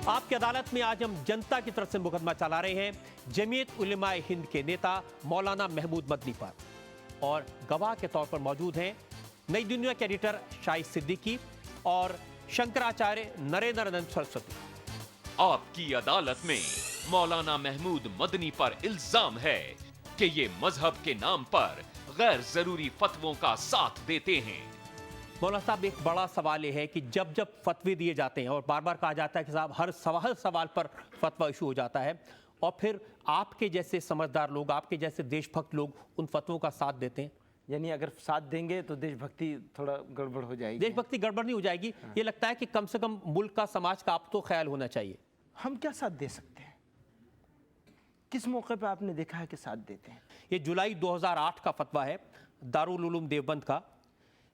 आपकी अदालत में आज हम जनता की तरफ से मुकदमा चला रहे हैं जमीयत उलमाए हिंद के नेता मौलाना महमूद मदनी पर, और गवाह के तौर पर मौजूद हैं नई दुनिया के एडिटर शाहिद सिद्दीकी और शंकराचार्य नरेंद्रनंद सरस्वती। आपकी अदालत में मौलाना महमूद मदनी पर इल्जाम है कि ये मजहब के नाम पर गैर जरूरी फतवों का साथ देते हैं। मौलाना साहब, एक बड़ा सवाल यह है कि जब जब फतवे दिए जाते हैं और बार बार कहा जाता है कि साहब हर सवाल पर फतवा इशू हो जाता है, और फिर आपके जैसे समझदार लोग, आपके जैसे देशभक्त लोग उन फतवों का साथ देते हैं। यानी अगर साथ देंगे तो देशभक्ति थोड़ा गड़बड़ हो जाएगी। देशभक्ति गड़बड़ नहीं हो जाएगी। ये लगता है कि कम से कम मुल्क का, समाज का आप तो ख्याल होना चाहिए। हम क्या साथ दे सकते हैं? किस मौके पे आपने देखा है कि साथ देते हैं? ये जुलाई 2008 का फतवा है दारुल उलूम देवबंद का।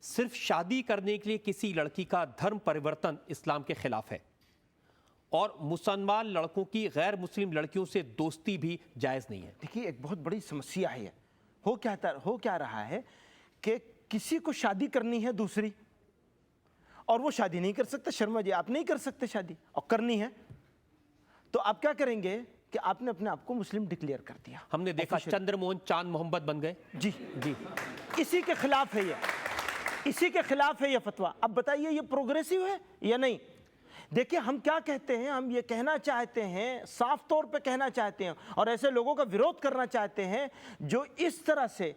सिर्फ शादी करने के लिए किसी लड़की का धर्म परिवर्तन इस्लाम के खिलाफ है, और मुसलमान लड़कों की गैर मुस्लिम लड़कियों से दोस्ती भी जायज़ नहीं है। देखिए, एक बहुत बड़ी समस्या है। हो क्या रहा है कि किसी को शादी करनी है दूसरी, और वो शादी नहीं कर सकता। शर्मा जी, आप नहीं कर सकते शादी, और करनी है तो आप क्या करेंगे कि आपने अपने आप को मुस्लिम डिक्लेयर कर दिया। हमने देखा चंद्रमोहन चांद मोहम्मद बन गए। जी जी, इसी के खिलाफ है ये, इसी के खिलाफ है ये फतवा। अब बताइए, ये प्रोग्रेसिव है या नहीं? देखिए, हम क्या कहते हैं, हम ये कहना चाहते हैं, साफ तौर पे कहना चाहते हैं, और ऐसे लोगों का विरोध करना चाहते हैं जो इस तरह से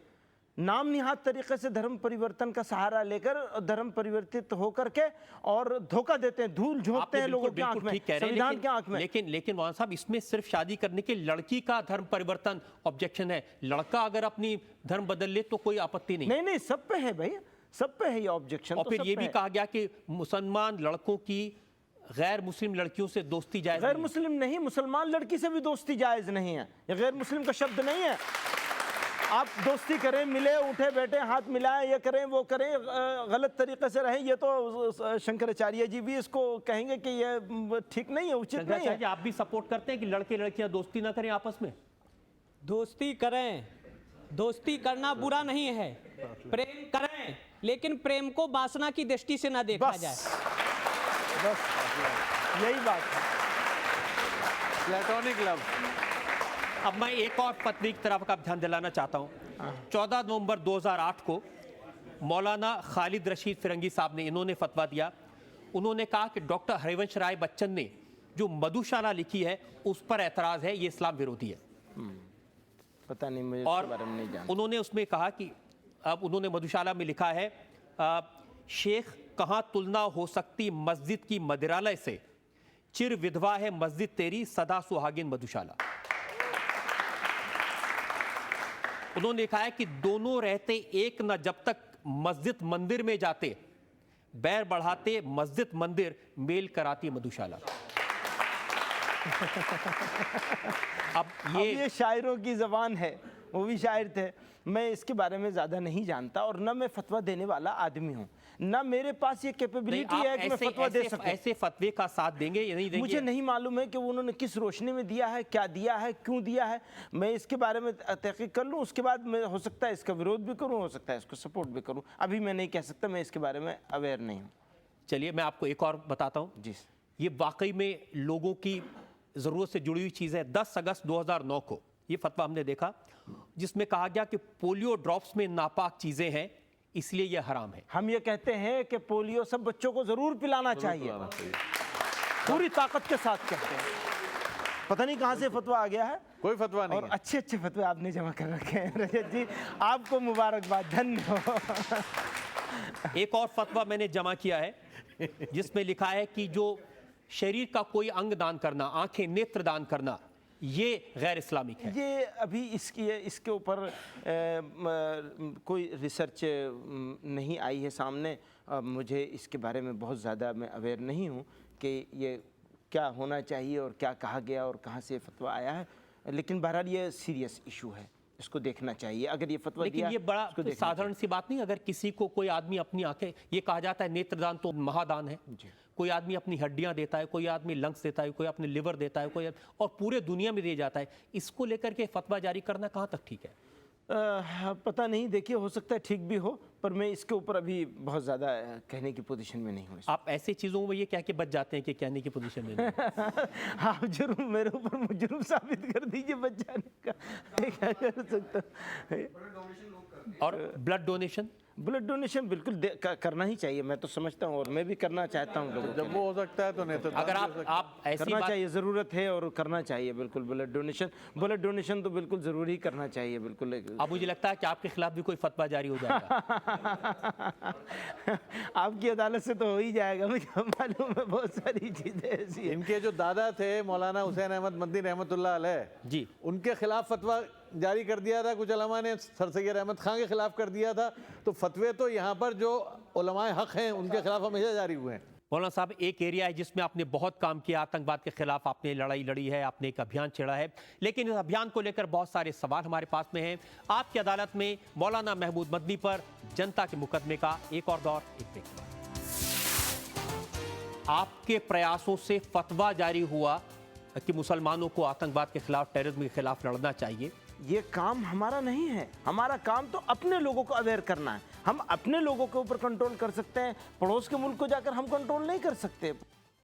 नाम निहाद तरीके से धर्म परिवर्तन का सहारा लेकर धर्म परिवर्तित होकर के और धोखा देते हैं, धूल झोंकते हैं लोगों की आंख में, संविधान की आंख में। लेकिन मौलाना साहब, इसमें सिर्फ शादी करने के लड़की का धर्म परिवर्तन ऑब्जेक्शन है। लड़का अगर अपनी धर्म बदल ले तो कोई आपत्ति नहीं। नहीं, सब पे है भाई, सब पे है ये ऑब्जेक्शन। और फिर ये भी कहा गया कि मुसलमान लड़कों की गैर मुस्लिम लड़कियों से दोस्ती जायज। गैर मुस्लिम नहीं, मुसलमान लड़की से भी दोस्ती जायज नहीं है। ये गैर मुस्लिम का शब्द नहीं है। आप दोस्ती करें, मिले, उठे बैठे, हाथ मिलाएं, ये करें, वो करें, गलत तरीके से रहें, ये तो शंकराचार्य जी भी इसको कहेंगे कि ये ठीक नहीं है, उचित नहीं है। आप भी सपोर्ट करते हैं कि लड़के लड़कियां दोस्ती ना करें आपस में? दोस्ती करें, दोस्ती करना बुरा नहीं है, प्रेम करें, लेकिन प्रेम को वासना की दृष्टि से ना देखा जाए। बस यही बात है, प्लेटोनिक लव। अब मैं एक और पत्नी की तरफ का ध्यान दिलाना चाहता हूँ। 14 नवंबर 2008 को मौलाना खालिद रशीद फिरंगी साहब ने, इन्होंने फतवा दिया। उन्होंने कहा कि डॉक्टर हरिवंश राय बच्चन ने जो मधुशाला लिखी है उस पर एतराज़ है, ये इस्लाम विरोधी है। पता नहीं, मुझे और इसके बारे में नहीं जानता। उन्होंने उसमें कहा कि अब उन्होंने मधुशाला में लिखा है, शेख कहाँ तुलना हो सकती मस्जिद की मदिरालय से, चिर विधवा है मस्जिद तेरी सदा सुहागिन मधुशाला। उन्होंने कहा है कि दोनों रहते एक न जब तक मस्जिद मंदिर में जाते, बैर बढ़ाते मस्जिद मंदिर मेल कराती मधुशाला। अब ये शायरों की जबान है, वो भी शायर थे। मैं इसके बारे में ज़्यादा नहीं जानता, और न मैं फतवा देने वाला आदमी हूँ, न मेरे पास ये कैपेबिलिटी है कि मैं फतवा दे सकूं। ऐसे फतवे का साथ देंगे या नहीं देंगे? मुझे नहीं मालूम है कि उन्होंने किस रोशनी में दिया है, क्या दिया है, क्यों दिया है। मैं इसके बारे में तहकीक कर लूँ, उसके बाद मैं हो सकता है इसका विरोध भी करूँ, हो सकता है इसको सपोर्ट भी करूँ। अभी मैं नहीं कह सकता, मैं इसके बारे में अवेयर नहीं हूँ। चलिए, मैं आपको एक और बताता हूँ जी। ये वाकई में लोगों की ज़रूरत से जुड़ी हुई चीज़ है। 10 अगस्त 2009 को ये फतवा हमने देखा, जिसमें कहा गया कि पोलियो ड्रॉप्स में नापाक चीज़ें हैं, इसलिए यह हराम है। हम ये कहते हैं कि पोलियो सब बच्चों को जरूर पिलाना चाहिए, पूरी ताकत के साथ कहते हैं। पता नहीं कहाँ से फतवा आ गया है, कोई फतवा नहीं और है। अच्छे फतवे आपने जमा कर रखे हैं। रजत जी, आपको मुबारकबाद, धन्य हो। एक और फतवा मैंने जमा किया है जिसमें लिखा है कि जो शरीर का कोई अंग दान करना, आंखें, नेत्र दान करना, ये गैर इस्लामिक है। ये अभी इसके ऊपर कोई रिसर्च नहीं आई है सामने। मुझे इसके बारे में बहुत ज़्यादा मैं अवेयर नहीं हूँ कि ये क्या होना चाहिए और क्या कहा गया और कहाँ से फतवा आया है, लेकिन बहरहाल ये सीरियस इशू है, इसको देखना चाहिए। अगर ये फतवा लेकिन दिया, ये बड़ा साधारण सी बात नहीं। अगर किसी को कोई आदमी अपनी आंखें, ये कहा जाता है नेत्रदान तो महादान है, कोई आदमी अपनी हड्डियां देता है, कोई आदमी लंग्स देता है, कोई अपने लिवर देता है, कोई, और पूरे दुनिया में दिया जाता है, इसको लेकर के फतवा जारी करना कहाँ तक ठीक है? पता नहीं, देखिए हो सकता है ठीक भी हो, पर मैं इसके ऊपर अभी बहुत ज़्यादा कहने की पोजीशन में नहीं हूँ। आप ऐसे चीज़ों में ये कह के बच जाते हैं कि कहने की पोजीशन में नहीं। आप जरूर मेरे ऊपर मुजरिम साबित कर दीजिए बच जाने का, क्या कर सकता हूँ। और ब्लड डोनेशन? ब्लड डोनेशन बिल्कुल करना ही चाहिए, मैं तो समझता हूँ और मैं भी करना चाहता हूँ लोगों जब वो हो सकता है तो नेतृत्व अगर आप ऐसी करना बात चाहिए, ज़रूरत है और करना चाहिए बिल्कुल। ब्लड डोनेशन तो बिल्कुल ज़रूरी करना चाहिए बिल्कुल। अब मुझे लगता है कि आपके खिलाफ भी कोई फतवा जारी हो जाएगा। आपकी अदालत से तो हो ही जाएगा, मुझे मालूम है बहुत सारी चीज़ें ऐसी हैं। इनके जो दादा थे मौलाना हुसैन अहमद मदनी रहमतुल्लाह अलैह जी, उनके खिलाफ फतवा जारी कर दिया था, कुछ उलमा ने सर सैयद अहमद खान के खिलाफ कर दिया था। तो फतवे तो यहाँ पर जो उलमाए हक हैं उनके खिलाफ हमेशा जारी हुए हैं। मौलाना साहब, एक एरिया है जिसमें आपने बहुत काम किया, आतंकवाद के खिलाफ आपने लड़ाई लड़ी है, आपने एक अभियान छेड़ा है, लेकिन इस अभियान को लेकर बहुत सारे सवाल हमारे पास में हैं। आपकी अदालत में मौलाना महमूद मदनी पर जनता के मुकदमे का एक और दौर, एक ब्रेक के बाद। आपके प्रयासों से फतवा जारी हुआ कि मुसलमानों को आतंकवाद के खिलाफ, टेररिज्म के खिलाफ लड़ना चाहिए। ये काम हमारा नहीं है, हमारा काम तो अपने लोगों को अवेयर करना है। हम अपने लोगों के ऊपर कंट्रोल कर सकते हैं, पड़ोस के मुल्क को जाकर हम कंट्रोल नहीं कर सकते।